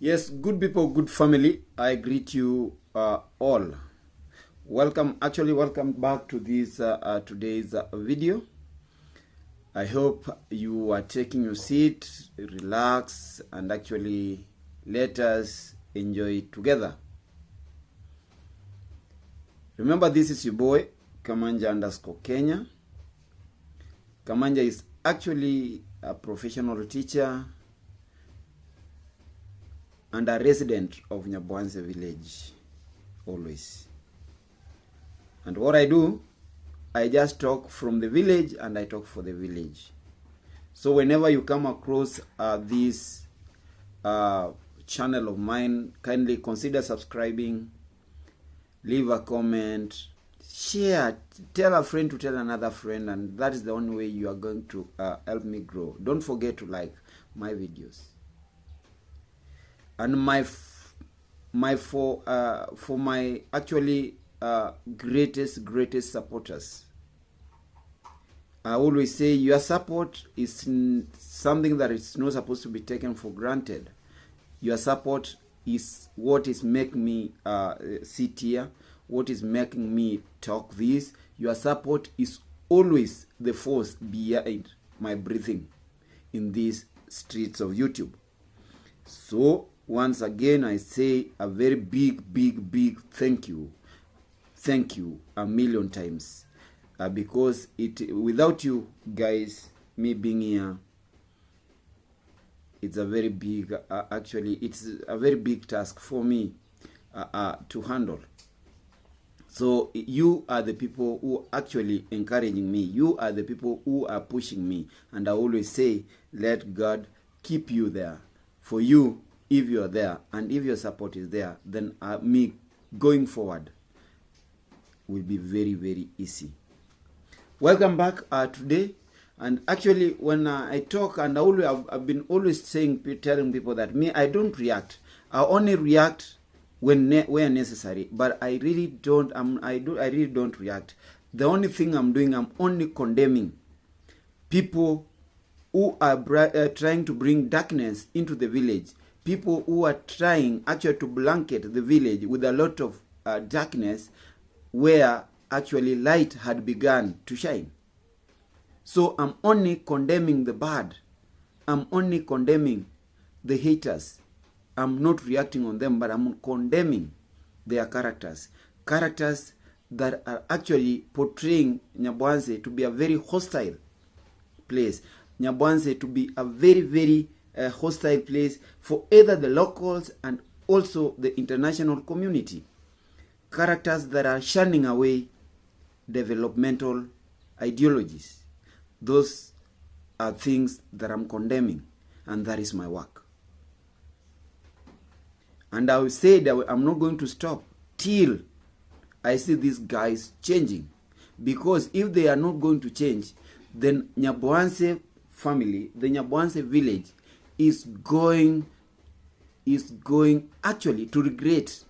Yes, good people, good family. I greet you all. Welcome back to this today's video. I hope you are taking your seat, relax, and actually let us enjoy it together. Remember, this is your boy, Kamanja_Kenya. Kamanja is actually a professional teacher and a resident of Nyabwanse village, always. And what I do, I just talk from the village and I talk for the village. So whenever you come across this channel of mine, kindly consider subscribing, leave a comment, share, tell a friend to tell another friend, and that is the only way you are going to help me grow. Don't forget to like my videos. And for my actually greatest supporters, I always say your support is something that is not supposed to be taken for granted. Your support is what is making me sit here, what is making me talk this. Your support is always the force behind my breathing in these streets of YouTube. So once again, I say a very big thank you. Thank you a million times. Because without you guys, me being here, it's a very big, it's a very big task for me to handle. So you are the people who are actually encouraging me. You are the people who are pushing me. And I always say, let God keep you there. For you, if you are there and if your support is there, then me going forward will be very easy. Welcome back today. And actually, when I talk, and I've been always telling people that I don't react. I only react where necessary. But I really don't. I really don't react. The only thing I'm doing, I'm only condemning people who are trying to bring darkness into the village. People who are trying actually to blanket the village with a lot of darkness where actually light had begun to shine. So I'm only condemning the bad. I'm only condemning the haters. I'm not reacting on them, but I'm condemning their characters. Characters that are actually portraying Nyabwanse to be a very hostile place. Nyabwanse to be a very hostile place for either the locals and also the international community. Characters that are shunning away developmental ideologies. Those are things that I'm condemning, and that is my work. And I will say that I'm not going to stop till I see these guys changing. Because if they are not going to change, then Nyabwanse family, the Nyabwanse village, is going actually to regret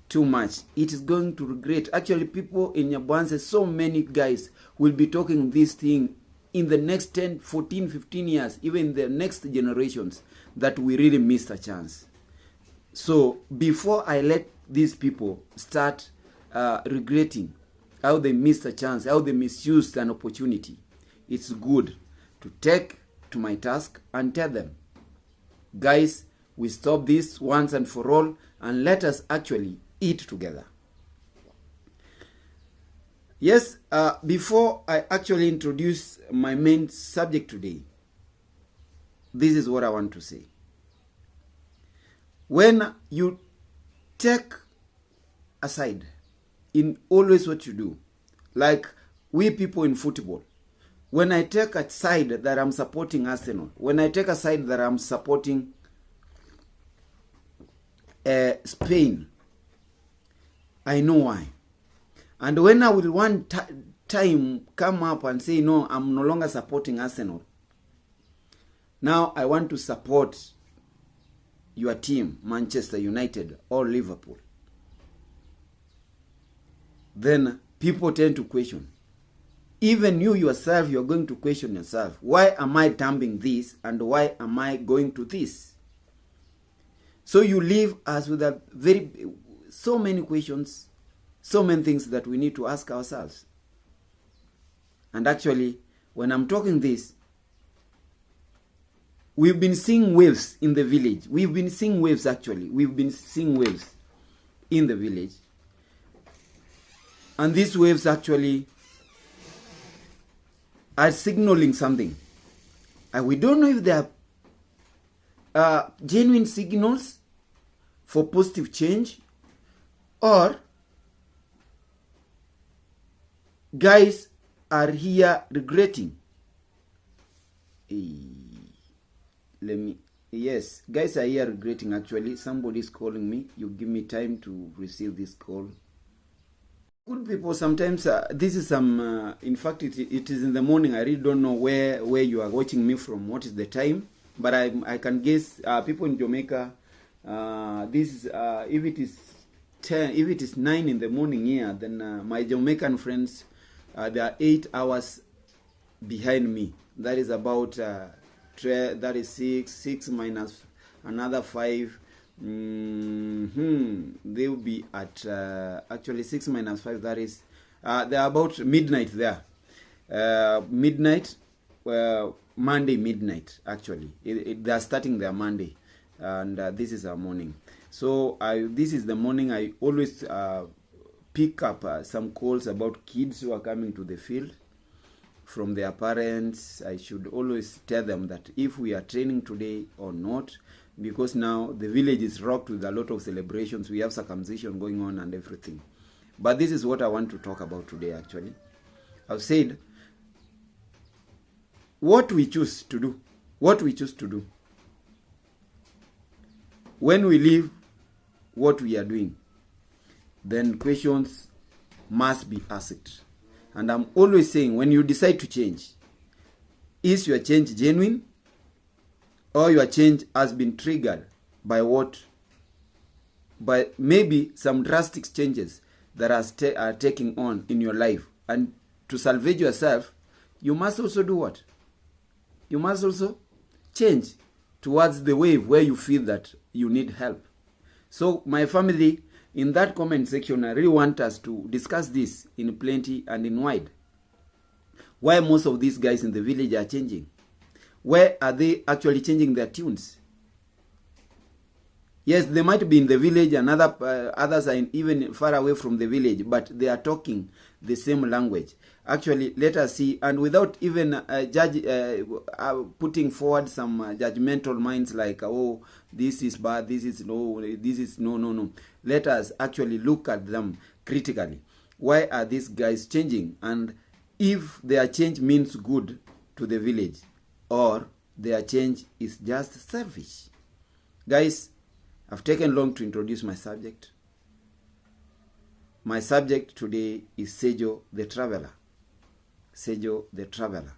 too much. It is going to regret. Actually, people in Nyabwanse, so many guys will be talking this thing in the next 10, 14, 15 years, even the next generations, that we really missed a chance. So before I let these people start regretting how they missed a chance, how they misused an opportunity, it's good to take to my task and tell them, guys, we stop this once and for all, and let us actually eat together. Yes, before I actually introduce my main subject today, this is what I want to say. When you take aside in always what you do, like we people in football, when I take a side that I'm supporting Arsenal, when I take a side that I'm supporting Spain, I know why. And when I will one time come up and say, no, I'm no longer supporting Arsenal, now I want to support your team, Manchester United or Liverpool, then people tend to question. Even you yourself, you're going to question yourself. Why am I dumping this and why am I going to this? So you leave us with so many questions, so many things that we need to ask ourselves. And actually, when I'm talking this, we've been seeing waves in the village. We've been seeing waves actually. We've been seeing waves in the village. And these waves actually are signaling something. And we don't know if they are genuine signals for positive change, or guys are here regretting. Yes, guys are here regretting actually. Somebody's calling me. You give me time to receive this call. Good people, sometimes this is in fact it is in the morning. I really don't know where you are watching me from, what is the time, but I can guess people in Jamaica, this is if it is 10, if it is 9 in the morning here, then my Jamaican friends, they are 8 hours behind me. That is about that is 6 minus another 5. They will be at actually 6 minus 5, that is they are about midnight there. Midnight, Monday midnight actually. They are starting their Monday, and this is our morning. So this is the morning. I always pick up some calls about kids who are coming to the field from their parents. I should always tell them that if we are training today or not, because now the village is rocked with a lot of celebrations. We have circumcision going on and everything. But this is what I want to talk about today actually. I've said what we choose to do. What we choose to do. When we leave what we are doing, then questions must be asked. And I'm always saying, when you decide to change, is your change genuine? Or your change has been triggered by what? By maybe some drastic changes that are taking on in your life. And to salvage yourself, you must also do what? You must also change towards the wave where you feel that you need help. So my family, in that comment section, I really want us to discuss this in plenty and in wide. Why most of these guys in the village are changing? Where are they actually changing their tunes? Yes, they might be in the village, and others are even far away from the village, but they are talking the same language. Actually, let us see, and without even putting forward some judgmental minds like, oh, this is bad, this is no. Let us actually look at them critically. Why are these guys changing? And if their change means good to the village, or their change is just selfish. Guys, I've taken long to introduce my subject. My subject today is Ssejo the Traveler. Ssejo the Traveler.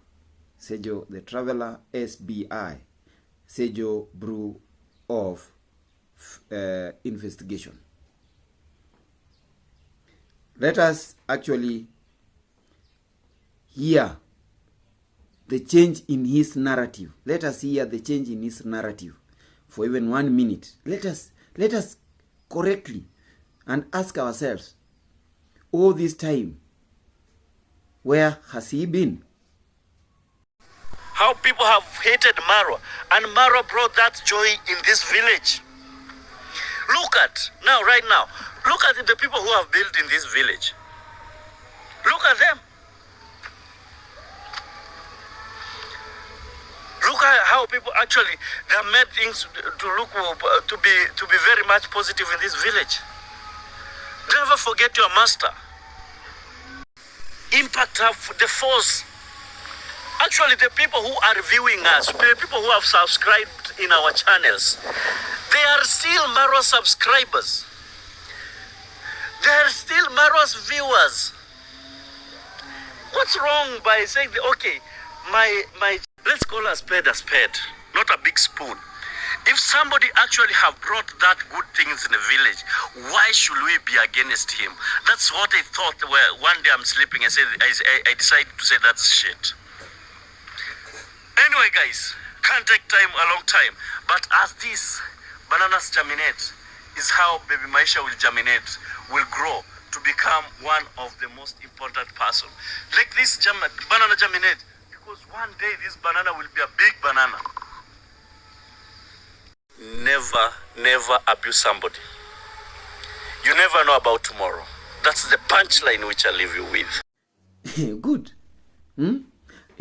Ssejo the Traveler, SBI. Ssejo Brew of Investigation. Let us actually hear the change in his narrative. Let us hear the change in his narrative for even 1 minute. Let us correctly and ask ourselves, all this time, where has he been? How people have hated Marwa, and Marwa brought that joy in this village. Look at, right now, look at the people who have built in this village. Look at them. Look at how people actually, they have made things to look to be very much positive in this village. Never forget your master. Impact of the force. Actually, the people who are viewing us, the people who have subscribed in our channels, they are still Marwa subscribers. They are still Marwa's viewers. What's wrong by saying, okay, my let's call a spade, not a big spoon. If somebody actually have brought that good things in the village, why should we be against him? That's what I thought. Where one day I'm sleeping, I decided to say that's shit. Anyway, guys, can't take time a long time. But as this bananas germinate, is how baby Maisha will germinate, will grow to become one of the most important person. Like this banana germinate, because one day this banana will be a big banana. Never abuse somebody. You never know about tomorrow. That's the punchline which I leave you with. Good.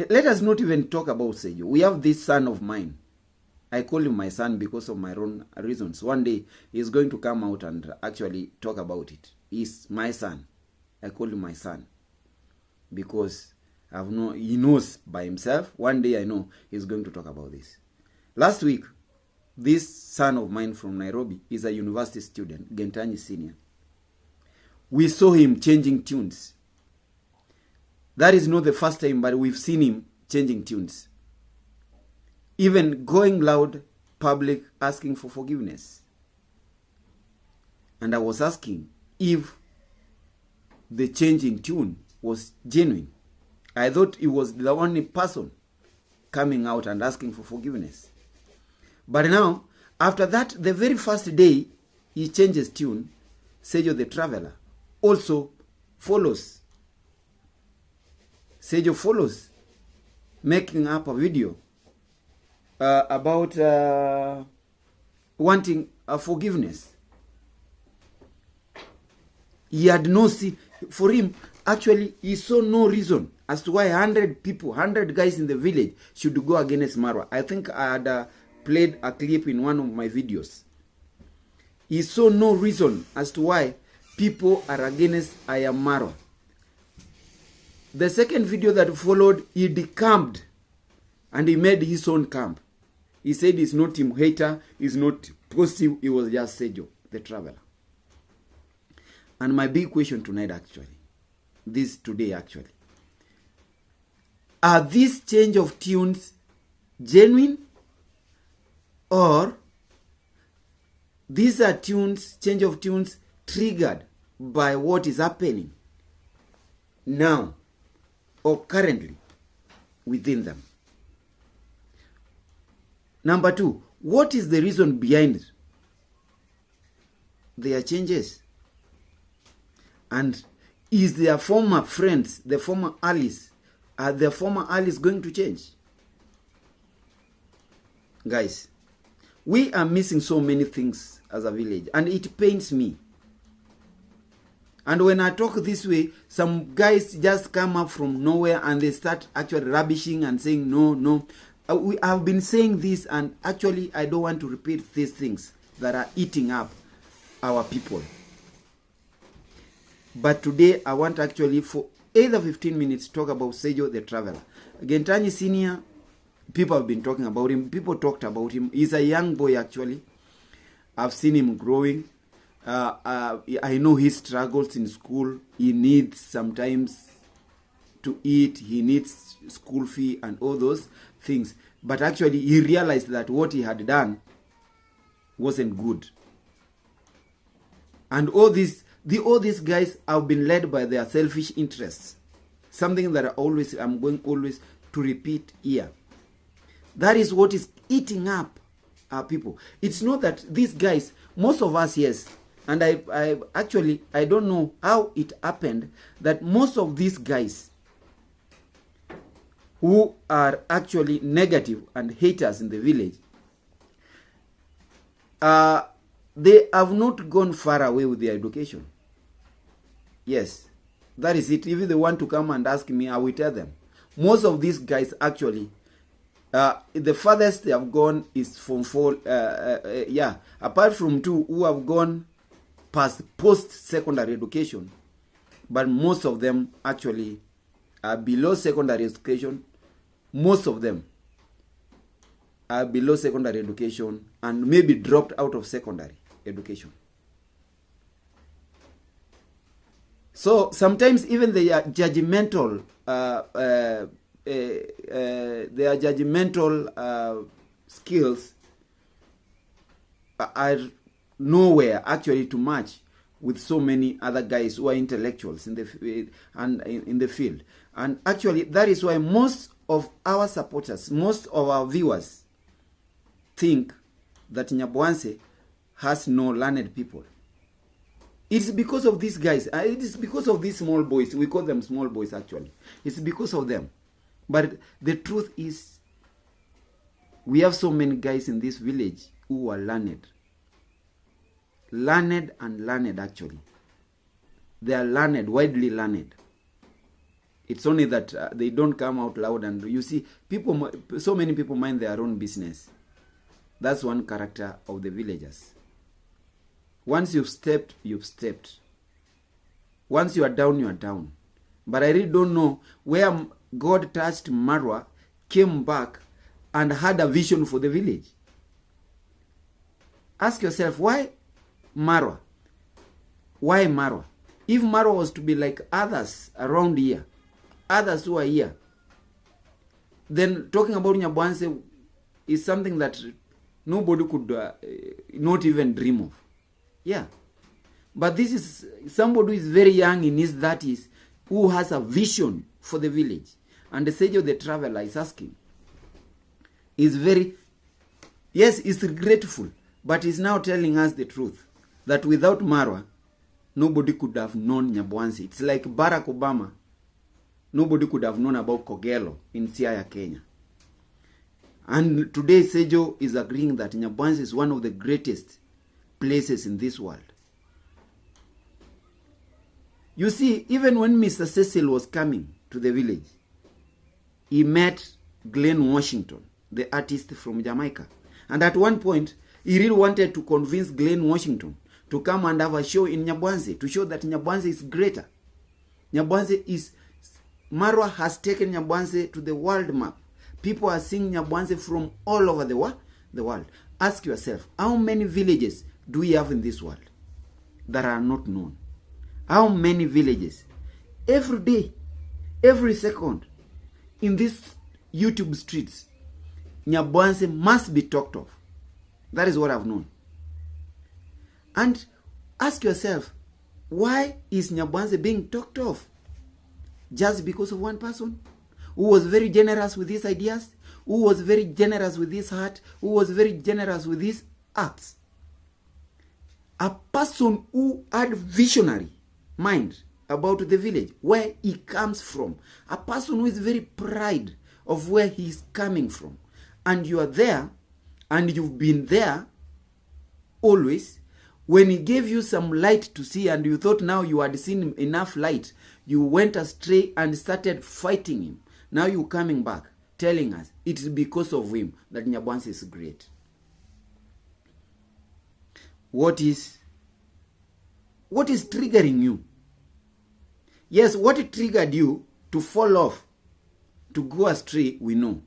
Let us not even talk about Ssejo. We have this son of mine. I call him my son because of my own reasons. One day, he's going to come out and actually talk about it. He's my son. I call him my son. Because he knows by himself. One day I know he's going to talk about this. Last week, this son of mine from Nairobi is a university student, Gentanyi Senior. We saw him changing tunes. That is not the first time, but we've seen him changing tunes. Even going loud, public, asking for forgiveness. And I was asking if the change in tune was genuine. I thought he was the only person coming out and asking for forgiveness. But now, after that, the very first day he changes tune, Ssejo the Traveler also follows. Ssejo follows, making up a video about wanting forgiveness. He had no see for him. Actually, he saw no reason as to why 100 people, 100 guys in the village should go against Marwa. I think I had played a clip in one of my videos. He saw no reason as to why people are against Marwa. The second video that followed, he decamped and he made his own camp. He said he's not him hater, he's not positive, he was just Ssejo, the Traveler. And my big question tonight today actually, are these change of tunes genuine, or these are change of tunes triggered by what is happening now or currently within them? Number two, what is the reason behind their changes? And is their former friends, the former allies, are their former allies going to change? Guys, we are missing so many things as a village, and it pains me. And when I talk this way, some guys just come up from nowhere and they start actually rubbishing and saying, no. We have been saying this, and actually I don't want to repeat these things that are eating up our people. But today I want actually for either 15 minutes talk about Ssejo the Traveler. Gentanyi Senior, people have been talking about him. People talked about him. He's a young boy actually. I've seen him growing. I know his struggles in school. He needs sometimes to eat. He needs school fee and all those things. But actually he realized that what he had done wasn't good. And all these guys have been led by their selfish interests. Something that I'm going always to repeat here. That is what is eating up our people. It's not that these guys, most of us, yes, and I actually don't know how it happened that most of these guys who are actually negative and haters in the village, they have not gone far away with their education. Yes, that is it. If they want to come and ask me, I will tell them. Most of these guys actually, the farthest they have gone is from apart from two who have gone past post-secondary education, but most of them actually are below secondary education. Most of them are below secondary education and maybe dropped out of secondary education. So sometimes even they are judgmental. Their judgmental skills are nowhere actually to match with so many other guys who are intellectuals in the field. And actually that is why most of our supporters, most of our viewers think that Nyaboanse has no learned people. It's because of these guys. It is because of these small boys. We call them small boys actually. It's because of them. But the truth is, we have so many guys in this village who are learned. Learned and learned actually. They are learned, widely learned. It's only that they don't come out loud, and you see, people, so many people mind their own business. That's one character of the villagers. Once you've stepped, you've stepped. Once you are down, you are down. But I really don't know where God touched Marwa, came back, and had a vision for the village. Ask yourself, why Marwa? Why Marwa? If Marwa was to be like others around here, others who are here, then talking about Nyabwanse is something that nobody could not even dream of. Yeah. But this is somebody who is very young, in his 30s, who has a vision for the village. And the Ssejo the traveler is asking. Is very, yes, he's grateful, but he's now telling us the truth. That without Marwa, nobody could have known Nyabwanse. It's like Barack Obama. Nobody could have known about Kogelo in Siaya, Kenya. And today Ssejo is agreeing that Nyabwanse is one of the greatest places in this world. You see, even when Mr. Cecil was coming to the village, he met Glenn Washington, the artist from Jamaica. And at one point, he really wanted to convince Glenn Washington to come and have a show in Nyabwanse, to show that Nyabwanse is greater. Nyabwanse is, Marwa has taken Nyabwanse to the world map. People are seeing Nyabwanse from all over the world. Ask yourself, how many villages do we have in this world that are not known? How many villages? Every day, every second, in these YouTube streets, Nyabwanse must be talked of. That is what I've known. And ask yourself, why is Nyabwanse being talked of? Just because of one person who was very generous with his ideas, who was very generous with his heart, who was very generous with his acts. A person who had visionary mind about the village, where he comes from. A person who is very proud of where he is coming from. And you are there, and you've been there always. When he gave you some light to see, and you thought now you had seen enough light, you went astray and started fighting him. Now you're coming back, telling us it is because of him that Nyabwanse is great. What is triggering you? Yes, what triggered you to fall off, to go astray, we know.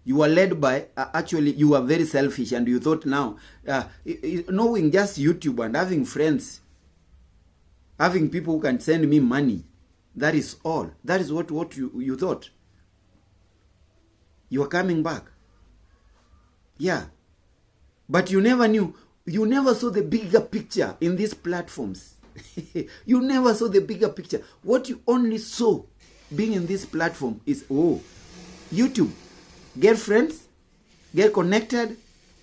You were led by, actually, you were very selfish, and you thought now, knowing just YouTube and having friends, having people who can send me money, that is all. That is what you thought. You are coming back. Yeah. But you never knew, you never saw the bigger picture in these platforms. You never saw the bigger picture. What you only saw being in this platform is, oh, YouTube. Get friends, get connected,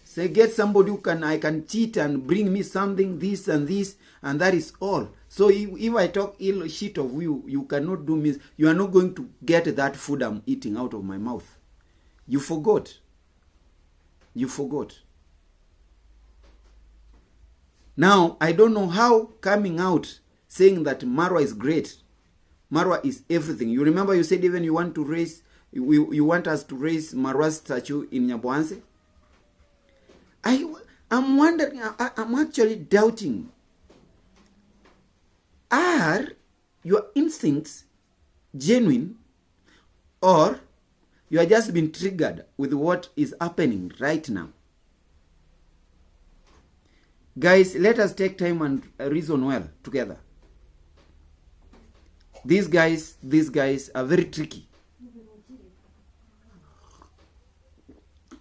say get somebody who I can cheat and bring me something, this, and that is all. So if I talk ill shit of you, you cannot do me. You are not going to get that food I'm eating out of my mouth. You forgot. You forgot. Now, I don't know how coming out saying that Marwa is great. Marwa is everything. You remember you said even you want to raise, you want us to raise Marwa's statue in Nyabwanse? I'm wondering, I'm actually doubting. Are your instincts genuine, or you are just being triggered with what is happening right now? Guys, let us take time and reason well together. These guys are very tricky.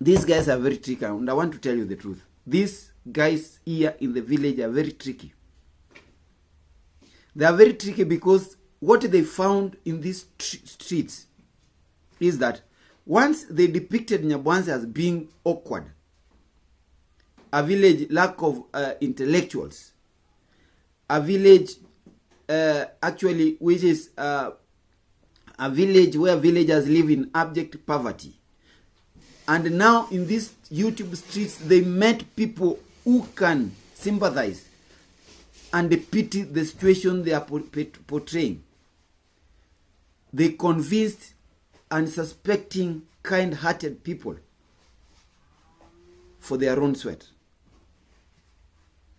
These guys are very tricky, and I want to tell you the truth. These guys here in the village are very tricky. They are very tricky because what they found in these streets is that once they depicted Nyabwanse as being awkward, a village lack of intellectuals, a village actually which is a village where villagers live in abject poverty. And now in these YouTube streets, they met people who can sympathize and pity the situation they are portraying. They convinced unsuspecting, kind-hearted people for their own sweat.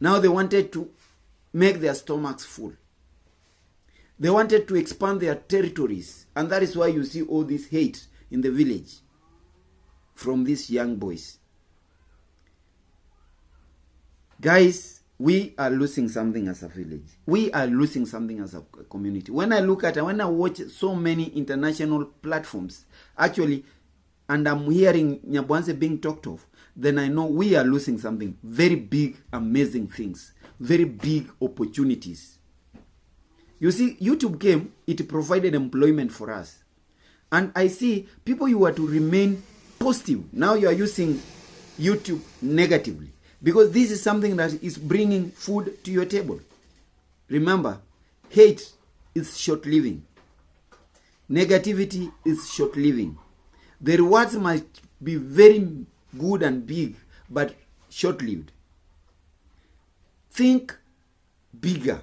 Now they wanted to make their stomachs full. They wanted to expand their territories. And that is why you see all this hate in the village from these young boys. Guys, we are losing something as a village. We are losing something as a community. When I watch so many international platforms, actually, and I'm hearing Nyabwanse being talked of, then I know we are losing something. Very big, amazing things. Very big opportunities. You see, YouTube came, it provided employment for us. And I see people, you are to remain positive. Now you are using YouTube negatively. Because this is something that is bringing food to your table. Remember, hate is short-living. Negativity is short-living. The rewards might be very good and big, but short-lived. Think bigger.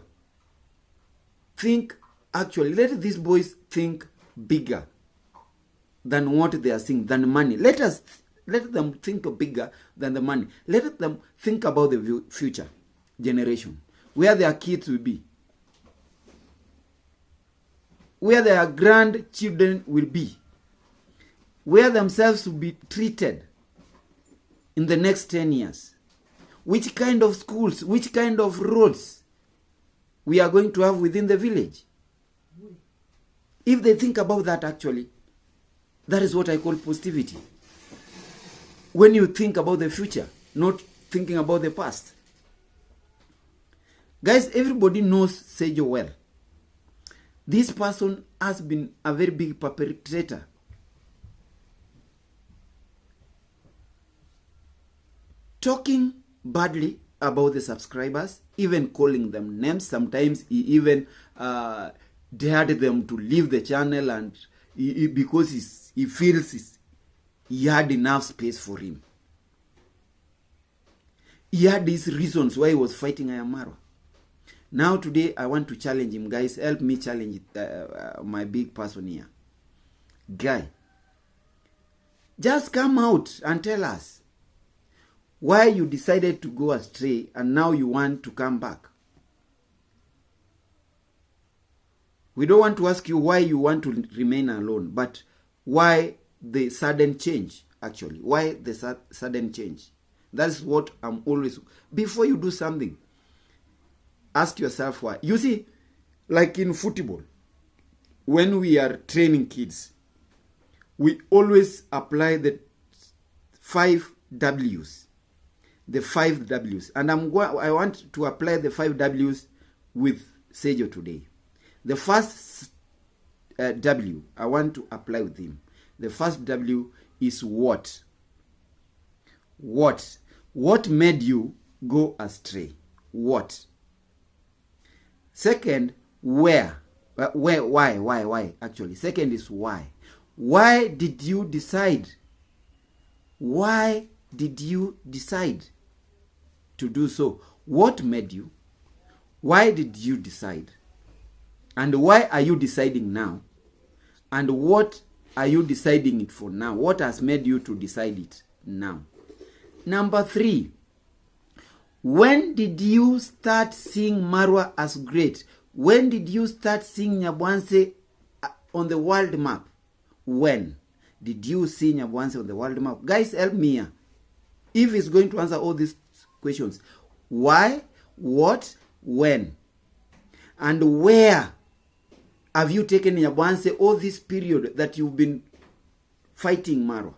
Actually, let these boys think bigger than what they are seeing, than money. Let them think bigger than the money. Let them think about the future generation, where their kids will be, where their grandchildren will be, where themselves will be treated in the next 10 years, which kind of schools, which kind of roads we are going to have within the village. If they think about that, actually, that is what I call positivity. When you think about the future, not thinking about the past. Guys, everybody knows Ssejo well. This person has been a very big perpetrator. Talking badly about the subscribers, even calling them names. Sometimes he even dared them to leave the channel, and because he feels he had enough space for him. He had these reasons why he was fighting Marwa. Now today I want to challenge him. Guys, help me challenge my big person here. Guy, just come out and tell us why you decided to go astray and now you want to come back. We don't want to ask you why you want to remain alone, but why the sudden change, actually. Why the sudden change? That's what I'm always... Before you do something, ask yourself why. You see, like in football, when we are training kids, we always apply the 5 W's. The 5 W's. And I want to apply the 5 W's with Ssejo today. The first W I want to apply with him. The first W is what? What? What made you go astray? What? Second, where? Why? Actually, second is why. Why did you decide? Why did you decide to do so? What made you? Why did you decide? And why are you deciding now? And what are you deciding it for now? What has made you to decide it now? Number 3, when did you start seeing Marwa as great? When did you start seeing Nyabwanse on the world map? When did you see Nyabwanse on the world map? Guys, help me here. If it's going to answer all these questions. Why, what, when? And where have you taken Nyabwanse all this period that you've been fighting Marwa?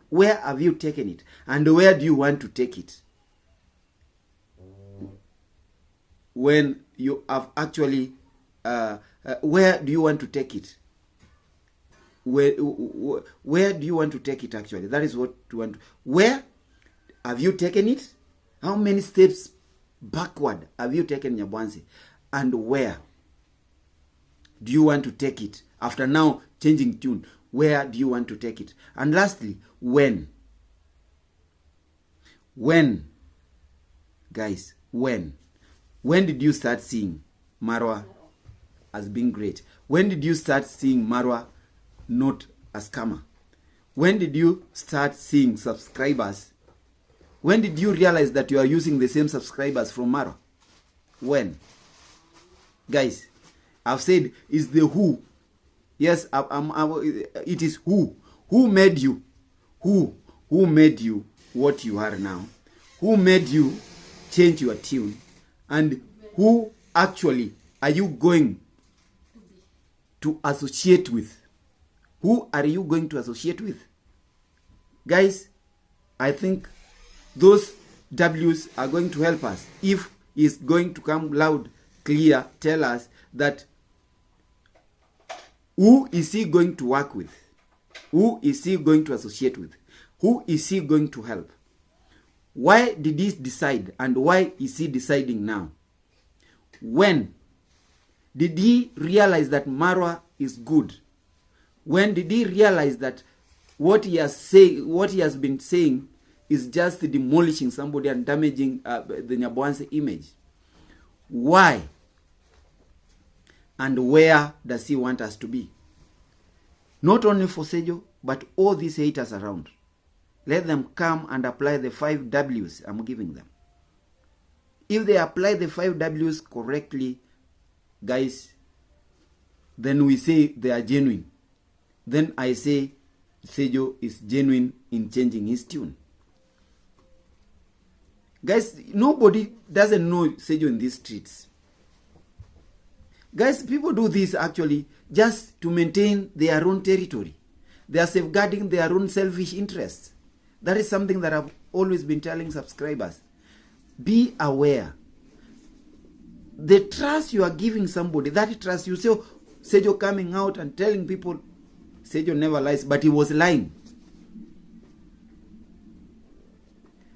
Where have you taken it? And where do you want to take it? When you have actually, where do you want to take it? Where do you want to take it actually? That is what you want. Where? Have you taken it? How many steps backward have you taken, Nyabwanse? And where do you want to take it? After now changing tune, where do you want to take it? And lastly, when? When? Guys, when? When did you start seeing Marwa as being great? When did you start seeing Marwa not a scammer? When did you start seeing subscribers? When did you realize that you are using the same subscribers from Marwa? When? Guys, I've said it's the who. Yes, it is who. Who made you? Who made you what you are now? Who made you change your tune? And who actually are you going to associate with? Who are you going to associate with? Guys, I think those W's are going to help us. If it's going to come loud, clear, tell us that who is he going to work with? Who is he going to associate with? Who is he going to help? Why did he decide, and why is he deciding now? When did he realize that Marwa is good? When did he realize that what he has been saying is just demolishing somebody and damaging the Nyabwanse image? Why? And where does he want us to be? Not only for Ssejo, but all these haters around. Let them come and apply the 5 W's I'm giving them. If they apply the 5 W's correctly, guys, then we say they are genuine. Then I say Ssejo is genuine in changing his tune. Guys, nobody doesn't know Ssejo in these streets. Guys, people do this actually just to maintain their own territory. They are safeguarding their own selfish interests. That is something that I've always been telling subscribers. Be aware. The trust you are giving somebody, that trust, you say, oh, Ssejo coming out and telling people, Ssejo never lies, but he was lying.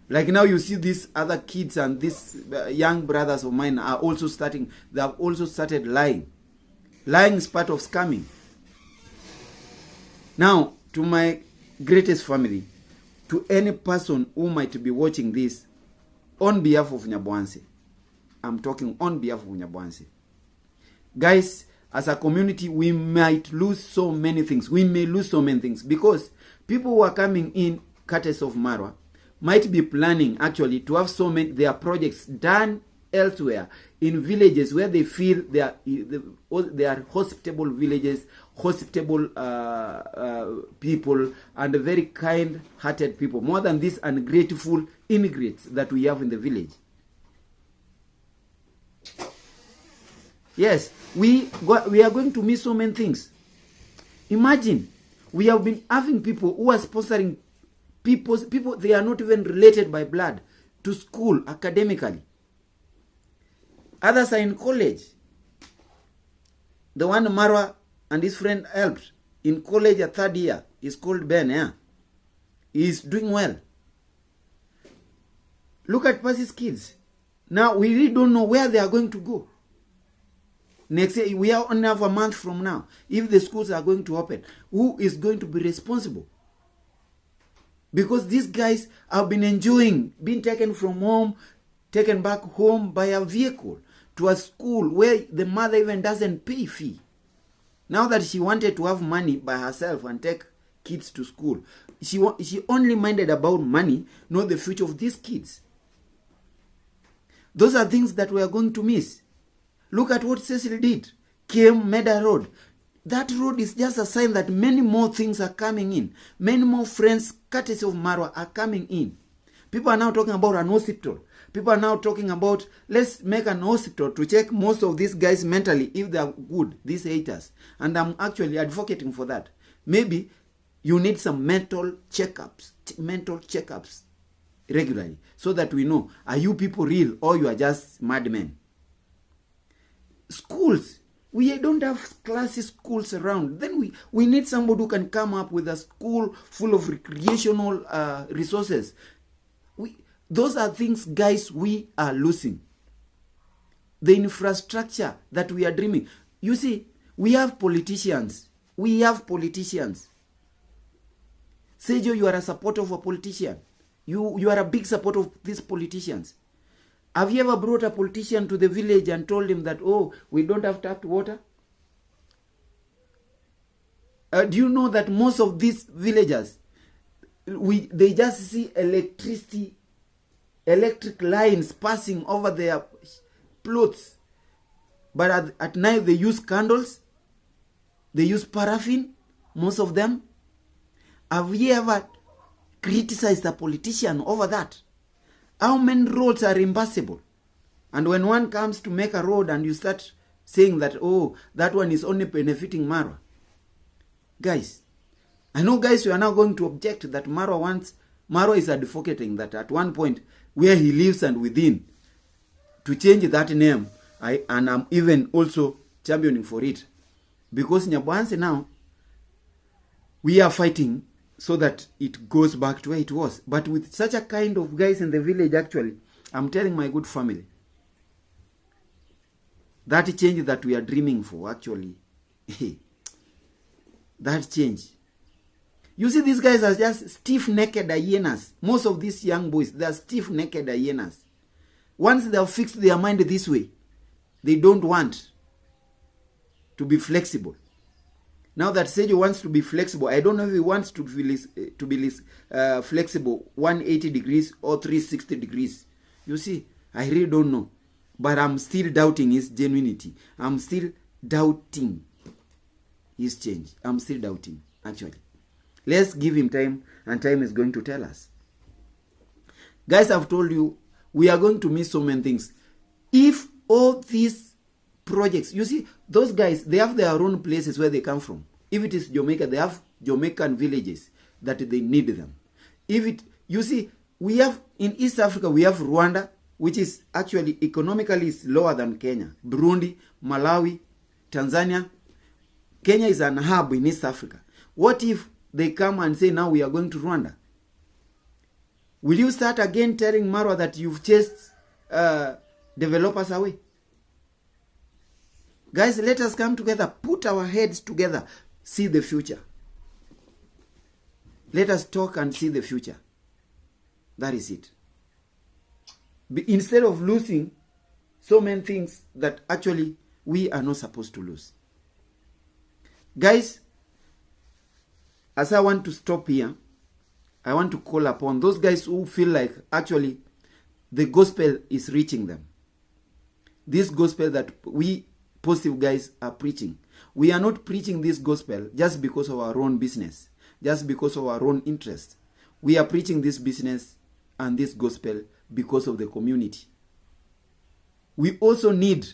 Like now you see these other kids and these young brothers of mine are also starting, they have also started lying. Lying is part of scamming. Now, to my greatest family, to any person who might be watching this, on behalf of Nyabwanse, I'm talking on behalf of Nyabwanse. Guys, as a community, we might lose so many things. We may lose so many things because people who are coming in, courtesy of Marwa, might be planning actually to have so many their projects done elsewhere in villages where they feel they are hospitable villages, hospitable people, and very kind-hearted people, more than these ungrateful immigrants that we have in the village. Yes, we are going to miss so many things. Imagine, we have been having people who are sponsoring people, they are not even related by blood, to school academically. Others are in college. The one Marwa and his friend helped in college at 3rd year is called Ben. Yeah? He is doing well. Look at Percy's kids. Now we really don't know where they are going to go. Next year, we are only have a month from now. If the schools are going to open, who is going to be responsible? Because these guys have been enjoying being taken from home, taken back home by a vehicle to a school where the mother even doesn't pay fee. Now that she wanted to have money by herself and take kids to school, she only minded about money, not the future of these kids. Those are things that we are going to miss. Look at what Cecil did. Came, made a road. That road is just a sign that many more things are coming in. Many more friends, courtesy of Marwa, are coming in. People are now talking about an hospital. People are now talking about, let's make an hospital to check most of these guys mentally, if they are good, these haters. And I'm actually advocating for that. Maybe you need some mental checkups regularly, so that we know, are you people real or you are just madmen? Schools. We don't have classy schools around. Then we need somebody who can come up with a school full of recreational resources. Those are things, guys, we are losing. The infrastructure that we are dreaming. You see, we have politicians. We have politicians. Ssejo, you are a supporter of a politician. You are a big supporter of these politicians. Have you ever brought a politician to the village and told him that, oh, we don't have tapped water? Do you know that most of these villagers, they just see electric lines passing over their plots. But at night they use candles. They use paraffin, most of them. Have you ever criticized a politician over that? How many roads are reimbursable? And when one comes to make a road and you start saying that, oh, that one is only benefiting Marwa. Guys, I know, guys, you are now going to object that Marwa is advocating that at one point where he lives and within, to change that name. And I'm even also championing for it. Because Nyabanse now, we are fighting so that it goes back to where it was. But with such a kind of guys in the village, actually, I'm telling my good family, that change that we are dreaming for, actually, that change. You see, these guys are just stiff-necked hyenas. Most of these young boys, they are stiff-necked hyenas. Once they have fixed their mind this way, they don't want to be flexible. Now that Ssejo wants to be flexible, I don't know if he wants to be flexible 180 degrees or 360 degrees. You see, I really don't know. But I'm still doubting his genuinity. I'm still doubting his change. I'm still doubting, actually. Let's give him time, and time is going to tell us. Guys, I've told you, we are going to miss so many things. If all these projects, you see, those guys, they have their own places where they come from. If it is Jamaica, they have Jamaican villages that they need them. You see, we have, in East Africa, we have Rwanda, which is actually economically is lower than Kenya. Burundi, Malawi, Tanzania. Kenya is an hub in East Africa. What if they come and say, now we are going to Rwanda? Will you start again telling Marwa that you've chased developers away? Guys, let us come together, put our heads together, see the future. Let us talk and see the future. That is it. Instead of losing so many things that actually we are not supposed to lose. Guys, as I want to stop here, I want to call upon those guys who feel like actually the gospel is reaching them. This gospel that we positive guys are preaching. We are not preaching this gospel just because of our own business, just because of our own interest. We are preaching this business and this gospel because of the community. We also need,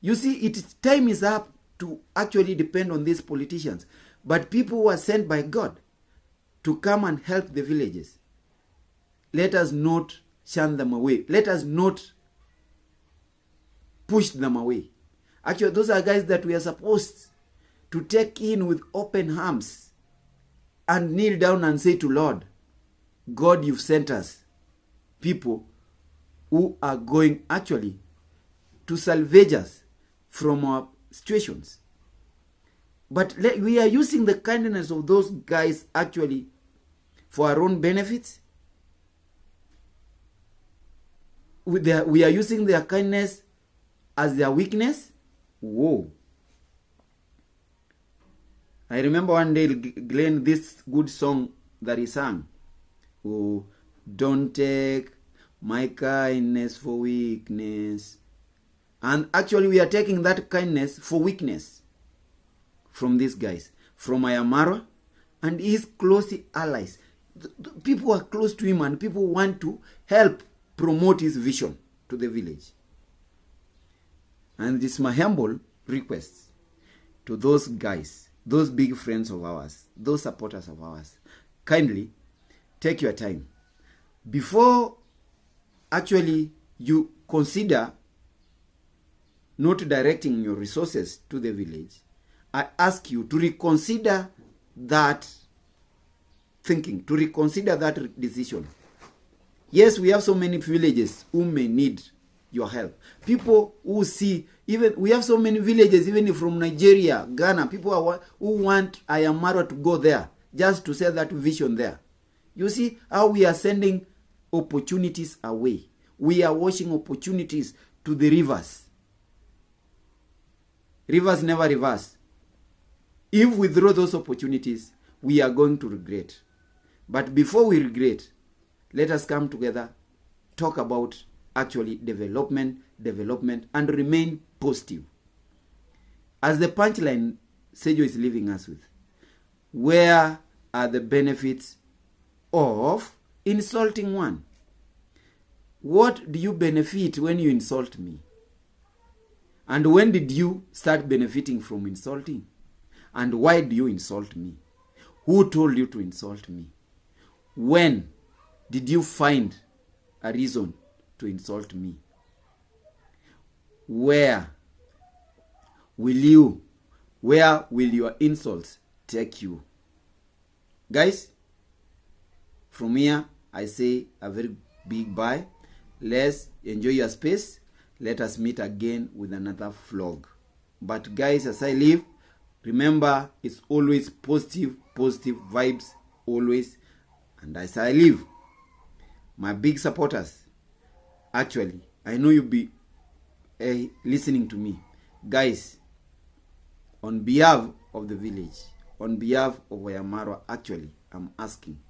you see, time is up to actually depend on these politicians, but people who are sent by God to come and help the villages. Let us not shun them away. Let us not push them away. Actually, those are guys that we are supposed to take in with open arms and kneel down and say to Lord, God, you've sent us people who are going actually to salvage us from our situations. But we are using the kindness of those guys actually for our own benefits. We are using their kindness as their weakness. Whoa. I remember one day Glenn, this good song that he sang. Oh, don't take my kindness for weakness. And actually we are taking that kindness for weakness from these guys, from Marwa and his close allies. People are close to him and people want to help promote his vision to the village. And this is my humble request to those guys, those big friends of ours, those supporters of ours. Kindly take your time. Before actually you consider not directing your resources to the village, I ask you to reconsider that thinking, to reconsider that decision. Yes, we have so many villages who may need your help. People who see, even we have so many villages, even from Nigeria, Ghana, people who want I am Marwa to go there, just to sell that vision there. You see how we are sending opportunities away. We are washing opportunities to the rivers. Rivers never reverse. If we throw those opportunities, we are going to regret. But before we regret, let us come together, talk about actually development, and remain positive. As the punchline Ssejo is leaving us with, where are the benefits of insulting one? What do you benefit when you insult me? And when did you start benefiting from insulting? And why do you insult me? Who told you to insult me? When did you find a reason to insult me? Where will your insults take you? Guys, from here, I say a very big bye. Let's enjoy your space. Let us meet again with another vlog. But guys, as I leave, remember, it's always positive vibes, always. And as I leave, my big supporters, actually, I know you'll be listening to me. Guys, on behalf of the village, on behalf of Marwa, actually, I'm asking,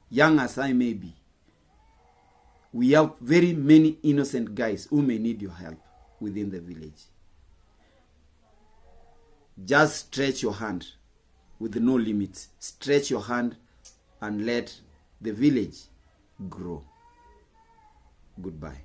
young as I may be, we have very many innocent guys who may need your help within the village. Just stretch your hand with no limits. Stretch your hand and let the village grow. Goodbye.